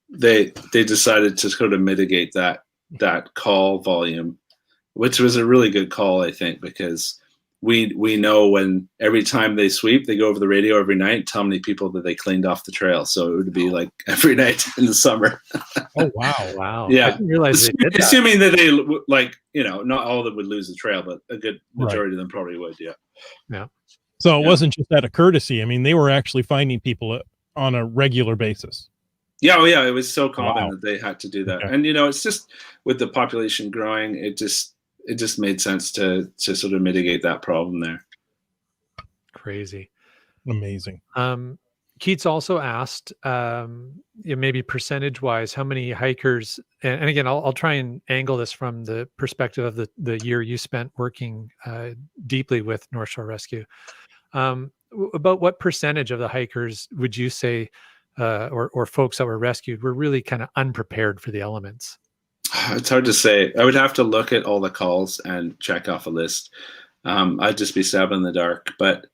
they decided to sort of mitigate that call volume, which was a really good call, I think, because we know when every time they sweep, they go over the radio every night, tell how many people that they cleaned off the trail. So it would be like every night in the summer. Oh, wow. Wow. Yeah. I didn't realize they did that. Assuming that they, like, you know, not all of them would lose the trail, but a good majority of them probably would. Yeah. Yeah. So it wasn't just out of courtesy. I mean, they were actually finding people on a regular basis. Yeah, well, yeah, it was so common that they had to do that. Okay. And, you know, it's just with the population growing, it just made sense to sort of mitigate that problem there. Crazy. Amazing. Keats also asked, maybe percentage-wise, how many hikers, and again, I'll try and angle this from the perspective of the year you spent working deeply with North Shore Rescue. About what percentage of the hikers would you say, or folks that were rescued, were really kind of unprepared for the elements? It's hard to say. I would have to look at all the calls and check off a list. I'd just be stabbing in the dark, but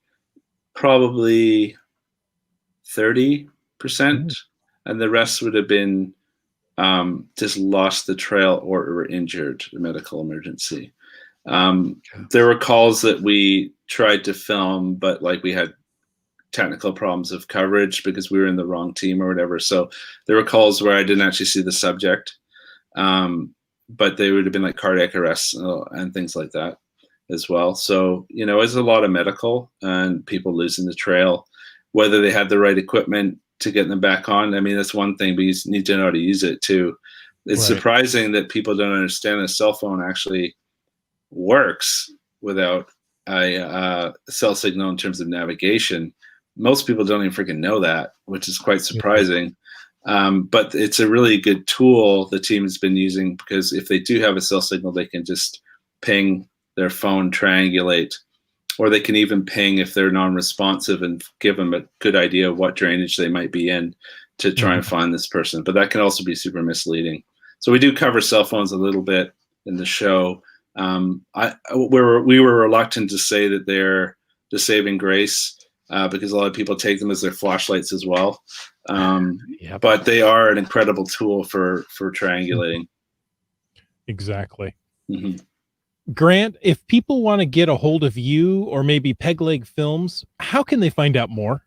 probably 30%, and the rest would have been just lost the trail or were injured, a medical emergency. There were calls that we tried to film, but like we had technical problems of coverage because we were in the wrong team or whatever. So there were calls where I didn't actually see the subject, but they would have been like cardiac arrests and things like that as well. So, you know, it's a lot of medical and people losing the trail, whether they had the right equipment to get them back on. I mean, that's one thing, but you need to know how to use it too. It's surprising that people don't understand a cell phone actually works without a cell signal in terms of navigation. Most people don't even freaking know that, which is quite surprising. But it's a really good tool the team has been using, because if they do have a cell signal, they can just ping their phone, triangulate, or they can even ping if they're non-responsive and give them a good idea of what drainage they might be in to try and find this person. But that can also be super misleading. So we do cover cell phones a little bit in the show. We were reluctant to say that they're the saving grace, because a lot of people take them as their flashlights as well. But they are an incredible tool for triangulating. Exactly. Mm-hmm. Grant, if people want to get a hold of you or maybe Pegleg Films, how can they find out more?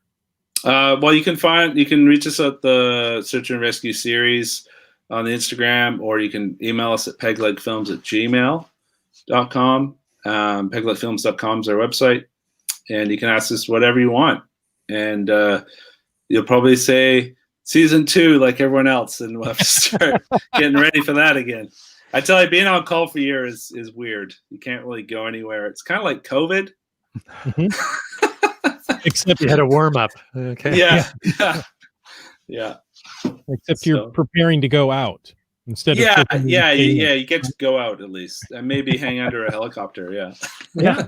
Well, you can reach us at the Search and Rescue series on the Instagram, or you can email us at peglegfilms@gmail.com. pegletfilms.com. Pegletfilms.com is our website, and you can ask us whatever you want. And you'll probably say season 2 like everyone else, and we'll have to start getting ready for that again. I tell you, being on call for a year is weird. You can't really go anywhere. It's kind of like COVID. Except You had a warm up. Okay. Yeah. Except you're preparing to go out instead of you get to go out at least, and maybe hang under a helicopter. Yeah.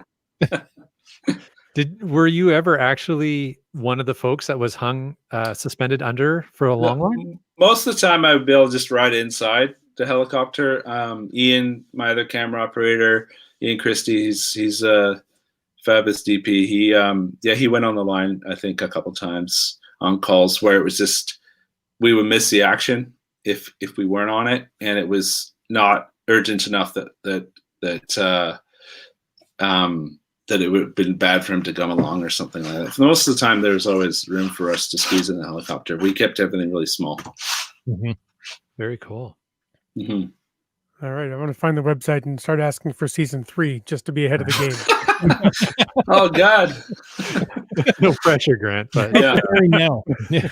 Were you ever actually one of the folks that was hung suspended under for a long line? Most of the time, I would be able to just ride inside the helicopter. Ian, my other camera operator, Ian Christie, he's a fabulous DP. He went on the line I think a couple times on calls where it was just we would miss the action if we weren't on it, and it was not urgent enough that it would have been bad for him to come along or something like that. For most of the time, there was always room for us to squeeze in the helicopter. We kept everything really small. Mm-hmm. Very cool. Mm-hmm. All right, I want to find the website and start asking for season 3 just to be ahead of the game. Oh God! No pressure, Grant. But now. Yeah.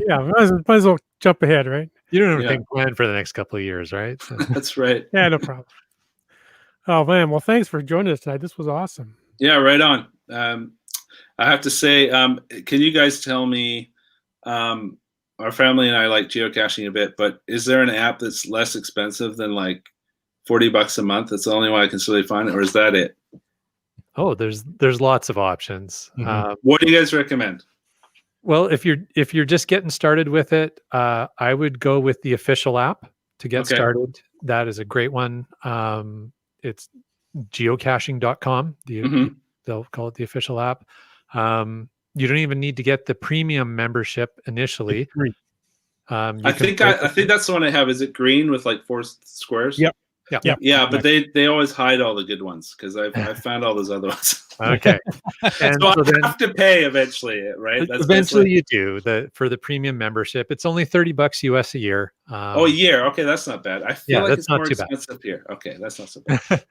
Might as well jump ahead, right? You don't have anything planned for the next couple of years, right? So. That's right. Yeah, no problem. Oh man, well, thanks for joining us tonight. This was awesome. Yeah, right on. I have to say, can you guys tell me? Our family and I like geocaching a bit, but is there an app that's less expensive than like $40 a month? That's the only one I can really find, or is that it? Oh, there's lots of options. Mm-hmm. What do you guys recommend? Well, if you're just getting started with it, I would go with the official app to get started. That is a great one. It's geocaching.com. They'll call it the official app. You don't even need to get the premium membership initially. I think that's the one I have. Is it green with like 4 squares? Yep. Yeah, but they always hide all the good ones because I've found all those other ones. Okay. And so I have to pay eventually, right? That's eventually you do for the premium membership. It's only $30 US a year. A year. Okay, that's not bad. I feel like it's not more too expensive here. Okay, that's not so bad.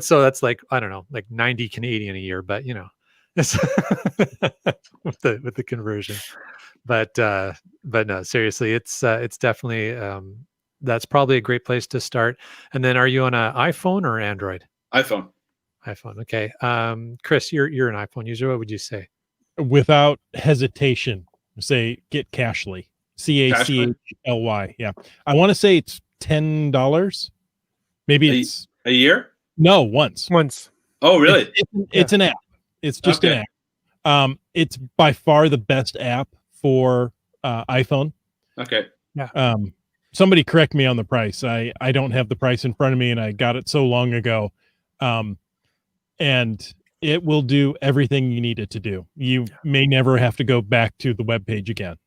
So that's like, I don't know, like 90 Canadian a year, but it's with the conversion. But no, seriously, it's definitely that's probably a great place to start. And then, are you on an iPhone or Android? iPhone. Okay. Chris, you're an iPhone user. What would you say? Without hesitation, say get Cashly. Cachly. Yeah. I want to say it's $10. Maybe it's a year. No, once. Oh, really? It's an app. It's just an app. It's by far the best app for iPhone. Okay. Yeah. Somebody correct me on the price. I don't have the price in front of me, and I got it so long ago. And it will do everything you need it to do. You may never have to go back to the webpage again.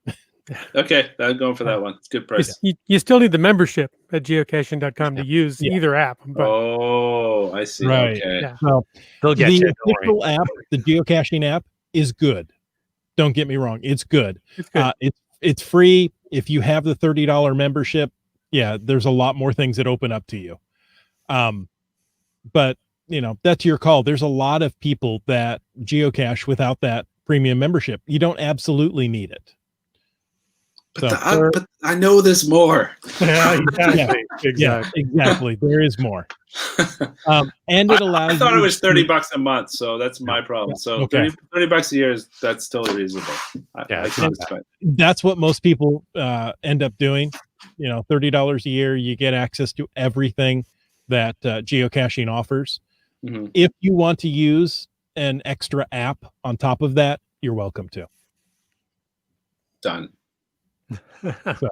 Okay, I'm going for that one. It's a good price. You still need the membership at geocaching.com to use either app. But... Oh, I see. Right. Okay. Yeah. So they'll get the you. official app, the geocaching app, is good. Don't get me wrong. It's good. It's free. If you have the $30 membership, there's a lot more things that open up to you. But that's your call. There's a lot of people that geocache without that premium membership. You don't absolutely need it. But I know there's more. Exactly. There is more. And it allows. I thought it was $30 a month, so that's my problem. So $30 a year that's totally reasonable. That's what most people end up doing. $30 a year, you get access to everything that geocaching offers. Mm-hmm. If you want to use an extra app on top of that, you're welcome to. Done.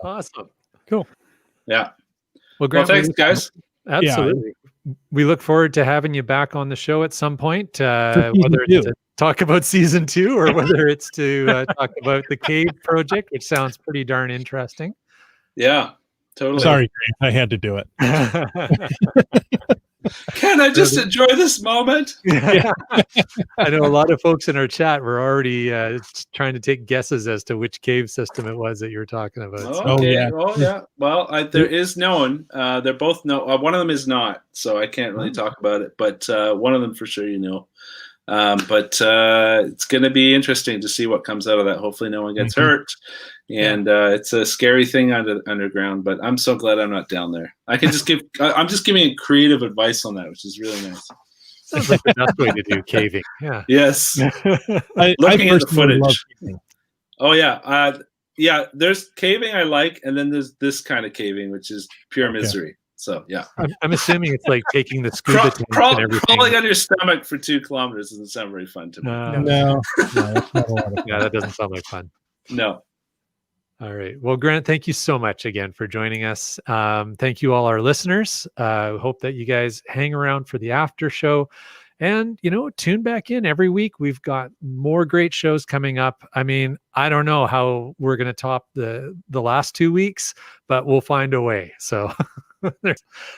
Awesome. Cool. Yeah. Well, Grant, thanks, guys. Absolutely. Yeah. We look forward to having you back on the show at some point, whether it's to talk about season 2 or whether it's to talk about the cave project, which sounds pretty darn interesting. Yeah, totally. Sorry, Grant, I had to do it. Can I just enjoy this moment? Yeah. I know a lot of folks in our chat were already trying to take guesses as to which cave system it was that you were talking about. So. Okay. Oh yeah. Well, there is known. They're both no. One of them is not, so I can't really talk about it. But one of them for sure, you know. But it's going to be interesting to see what comes out of that. Hopefully, no one gets hurt. And it's a scary thing underground. But I'm so glad I'm not down there. I can just give. I'm just giving creative advice on that, which is really nice. Sounds like the best way to do caving. Yeah. Yes. Looking at the footage. Oh yeah. Yeah. There's caving I like, and then there's this kind of caving, which is pure misery. So yeah. I'm assuming it's like taking the scuba tank and everything. Crawling on your stomach for 2 kilometers doesn't sound very fun to me. No, that's not a lot of fun. Yeah, that doesn't sound like fun. No. All right. Well, Grant, thank you so much again for joining us. Thank you all our listeners. Hope that you guys hang around for the after show. And, tune back in every week. We've got more great shows coming up. I mean, I don't know how we're going to top the last 2 weeks, but we'll find a way. So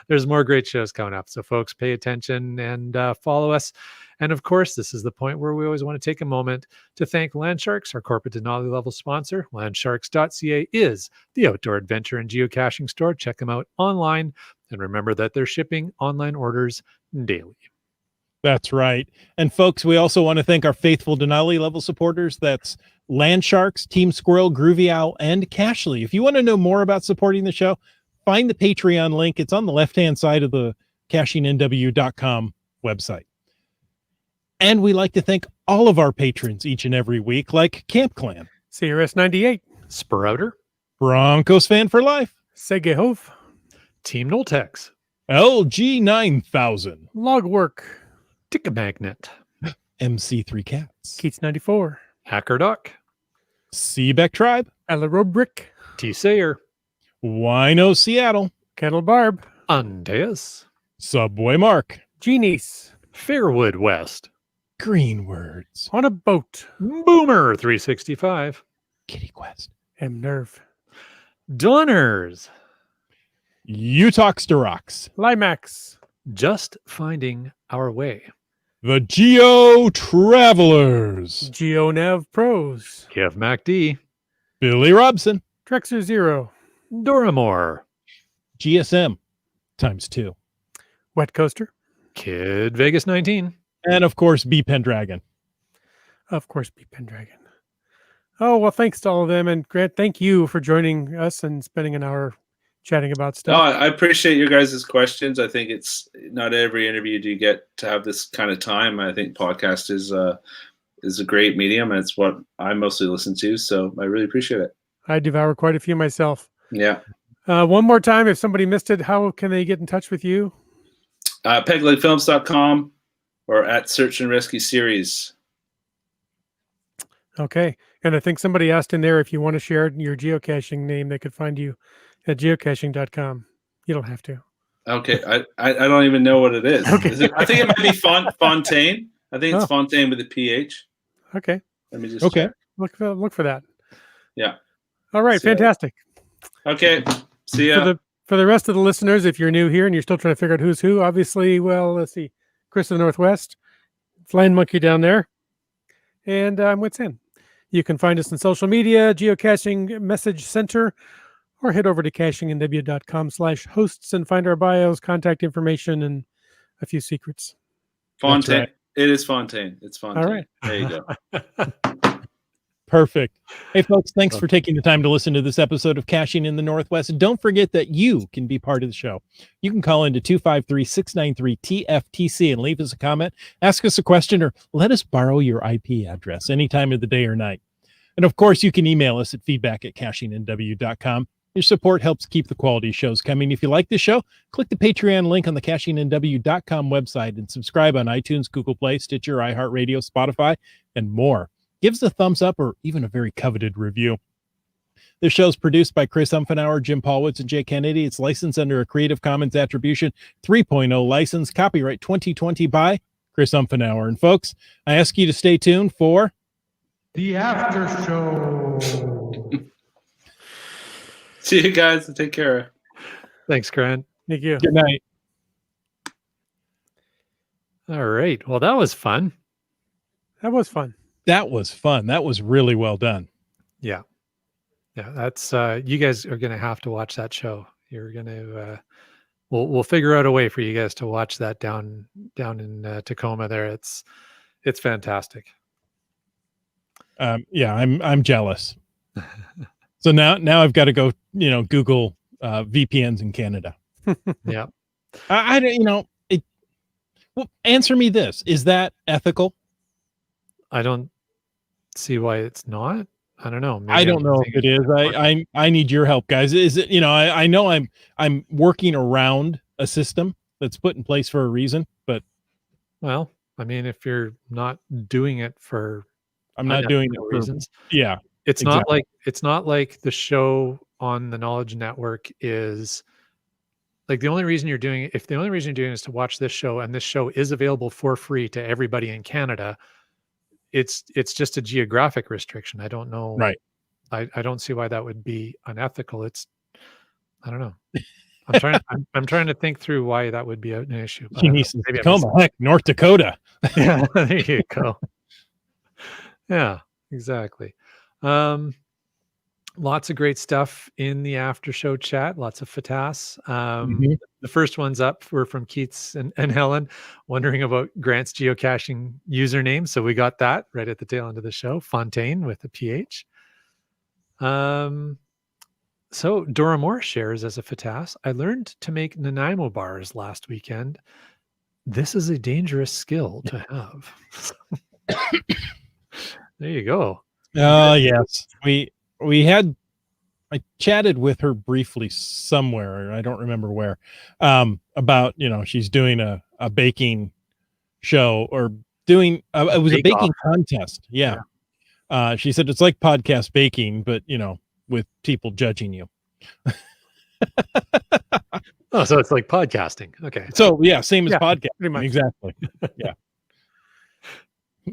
there's more great shows coming up. So folks, pay attention and follow us. And of course, this is the point where we always want to take a moment to thank Landsharks, our corporate Denali level sponsor. Landsharks.ca is the outdoor adventure and geocaching store. Check them out online. And remember that they're shipping online orders daily. That's right. And folks, we also want to thank our faithful Denali level supporters. That's Landsharks, Team Squirrel, Groovy Owl, and Cashly. If you want to know more about supporting the show, find the Patreon link. It's on the left-hand side of the CachingNW.com website. And we like to thank all of our patrons each and every week, like Camp Clan, CRS98, Sprouter, Broncos Fan for Life, Segehove, Team Noltex, LG 9000, Logwork, Tick-a-Magnet, MC3 Cats, Keats94, Hacker Duck, Seabeck Tribe, Alarobrick, T. Sayer, Wino Seattle, Kettle Barb, Andeas, Subway Mark, Genies, Fairwood West, Green Words, On a Boat, Boomer 365, Kitty Quest, M Nerve, Donners, Utox Durox, Limax, Just Finding Our Way, The Geo Travelers, GeoNav Pros, Kev MacD, Billy Robson, Drexer Zero, Doramore, GSM ×2, Wet Coaster, Kid Vegas 19, and of course B Pendragon. of course, B Pendragon. Oh, well, thanks to all of them. And Grant, thank you for joining us and spending an hour chatting about stuff. No, I appreciate your guys' questions. I think it's not every interview do you get to have this kind of time. I think podcast is a great medium, and it's what I mostly listen to. So I really appreciate it. I devour quite a few myself. Yeah. One more time, if somebody missed it, how can they get in touch with you? PeglegFilms.com or at Search and Rescue Series. Okay. And I think somebody asked in there if you want to share your geocaching name, they could find you at geocaching.com. You don't have to. Okay. I don't even know what it is. Okay. I think it might be Fontaine. I think it's Fontaine with a PH. Okay. Let me just check. Look for that. Yeah. All right. Fantastic. Okay. See ya. For the rest of the listeners, if you're new here and you're still trying to figure out who's who, obviously, well, let's see. Chris of the Northwest, Flying Monkey down there, and I'm Wits In. You can find us on social media, Geocaching Message Center, or head over to cachingNW.com/hosts and find our bios, contact information, and a few secrets. Fontaine. Right. It is Fontaine. It's Fontaine. All right. There you go. Perfect. Hey, folks, thanks for taking the time to listen to this episode of Caching in the Northwest. Don't forget that you can be part of the show. You can call into 253-693-TFTC and leave us a comment, ask us a question, or let us borrow your IP address any time of the day or night. And of course, you can email us at feedback@cachingnw.com. Your support helps keep the quality shows coming. If you like this show, click the Patreon link on the CachingNW.com website and subscribe on iTunes, Google Play, Stitcher, iHeartRadio, Spotify, and more. Give us a thumbs up or even a very coveted review. This show is produced by Chris Umfenauer, Jim Paulwitz, and Jay Kennedy. It's licensed under a Creative Commons Attribution 3.0 license, copyright 2020 by Chris Umfenauer. And folks, I ask you to stay tuned for The After Show. See you guys and take care. Thanks, Grant. Thank you. Good night. All right. Well, that was fun. That was fun. That was fun. That was really well done. Yeah. Yeah. That's you guys are gonna have to watch that show. You're gonna we'll figure out a way for you guys to watch that down in Tacoma there. It's fantastic. Yeah, I'm jealous. So now I've got to go, Google VPNs in Canada. Yeah. I don't, well, answer me this. Is that ethical? I don't see why it's not. I don't know. Maybe I I'm don't know using if it is. I need your help, guys. Is it, I know I'm working around a system that's put in place for a reason, but Well, I mean, if you're not doing it for I'm not doing it unethical for reasons, yeah. it's exactly. not like the show on the Knowledge Network is like the only reason you're doing it. If the only reason you're doing it is to watch this show, and this show is available for free to everybody in Canada, it's just a geographic restriction. I don't know. Right. I don't see why that would be unethical. I don't know. I'm trying to think through why that would be an issue. But I don't know. Genesis, Maybe I Tacoma, heck, North Dakota. yeah, there you go. Yeah, exactly. Lots of great stuff in the after show chat. Lots of fatas. Mhm. The first ones up were from Keats and Helen, wondering about Grant's geocaching username. So we got that right at the tail end of the show. Fontaine with a PH. So Dora Moore shares as a fatas, I learned to make Nanaimo bars last weekend. This is a dangerous skill to have. There you go. Yes. I chatted with her briefly somewhere. I don't remember where, about, she's doing a baking show or doing, it was a baking contest. Yeah. She said it's like podcast baking, but with people judging you. Oh, so it's like podcasting. Okay. So yeah, same as Yeah, pretty podcasting. much. Exactly. Yeah.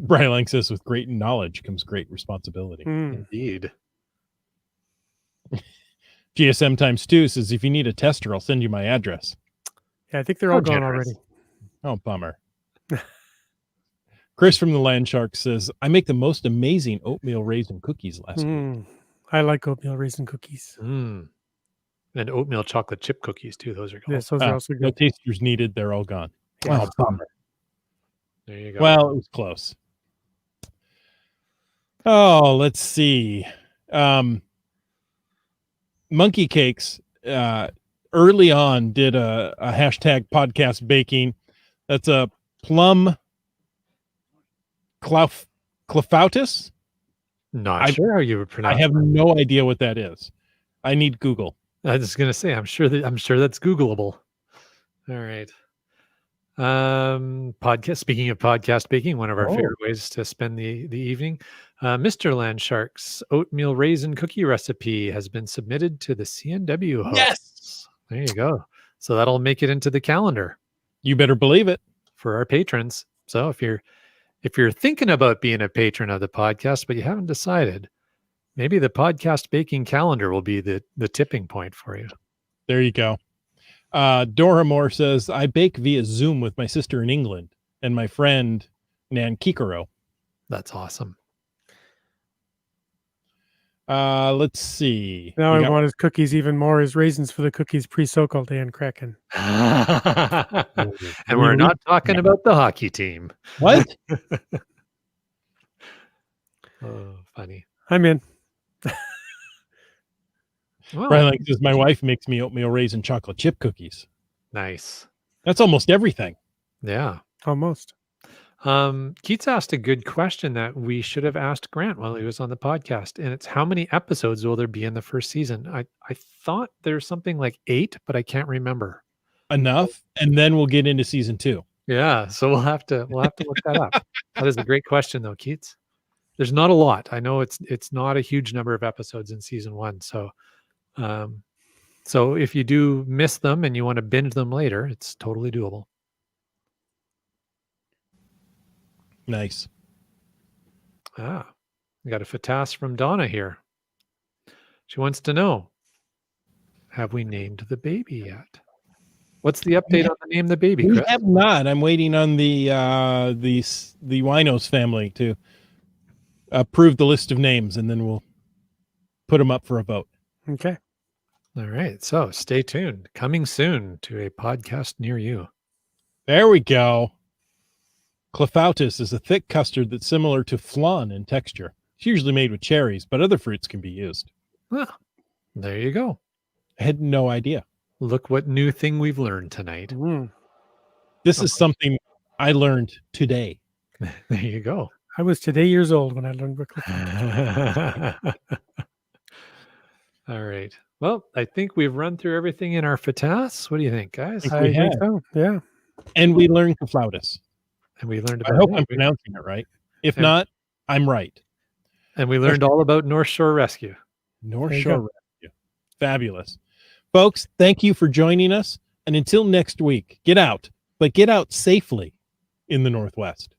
Brian Lang says, with great knowledge comes great responsibility. Indeed. GSM times 2 says, if you need a tester, I'll send you my address. Yeah, I think they're all gone generous. already. Oh, bummer. Chris from the Land Shark says, I make the most amazing oatmeal raisin cookies last week. I like oatmeal raisin cookies. And oatmeal chocolate chip cookies too. Those are cool. Yes, those are also No good. tasters needed. They're all gone. Yeah. Oh, bummer. There you go. Well, it was close. Oh, let's see. Monkey Cakes early on did a hashtag podcast baking. That's a plum clafoutis. Not sure how you would pronounce I have no idea what that is. I need Google. I was gonna say, I'm sure that's Googleable. All right. Podcast. Speaking of podcast baking, one of our favorite ways to spend the evening. Mr. Landshark's oatmeal raisin cookie recipe has been submitted to the CNW hosts. Yes. There you go. So that'll make it into the calendar You better believe it. for our patrons. So if you're thinking about being a patron of the podcast, but you haven't decided, maybe the podcast baking calendar will be the tipping point for you. There you go. Dora Moore says, I bake via Zoom with my sister in England and my friend Nan Kikaro. That's awesome. Let's see. Now I want his cookies even more. His raisins for the cookies pre-soak all day and Kraken. And we're not talking about the hockey team. What? Oh, funny. I'm in. Well, Brian Lang says, my wife makes me oatmeal raisin chocolate chip cookies. nice. That's almost everything. Yeah. Almost. Keats asked a good question that we should have asked Grant while he was on the podcast, and it's how many episodes will there be in the first season? I thought there's something like 8, but I can't remember. Enough, and then we'll get into season 2. Yeah, so we'll have to look that up. That is a great question, though, Keats. There's not a lot. I know it's not a huge number of episodes in season 1, so if you do miss them and you want to binge them later, it's totally doable. Nice. We got a fatas from Donna here. She wants to know, have we named the baby yet? What's the update on the name of the baby, We Chris? have not. I'm waiting on the Winos family to approve the list of names, and then we'll put them up for a vote. Okay. All right. So stay tuned. Coming soon to a podcast near you. There we go. Clefautus is a thick custard that's similar to flan in texture. It's usually made with cherries, but other fruits can be used. Well, there you go. I had no idea. Look what new thing we've learned tonight. Mm. This is something I learned today. There you go. I was today years old when I learned what Clefautus. All right. Well, I think we've run through everything in our FATAS. What do you think, guys? think I we think have. so. Yeah. And we learned Clefautus. And we learned I about hope that. I'm pronouncing it right. If And- not, I'm right. And we learned all about North Shore Rescue. North There you Shore go. Rescue. Fabulous. Folks, thank you for joining us. And until next week, get out, but get out safely in the Northwest.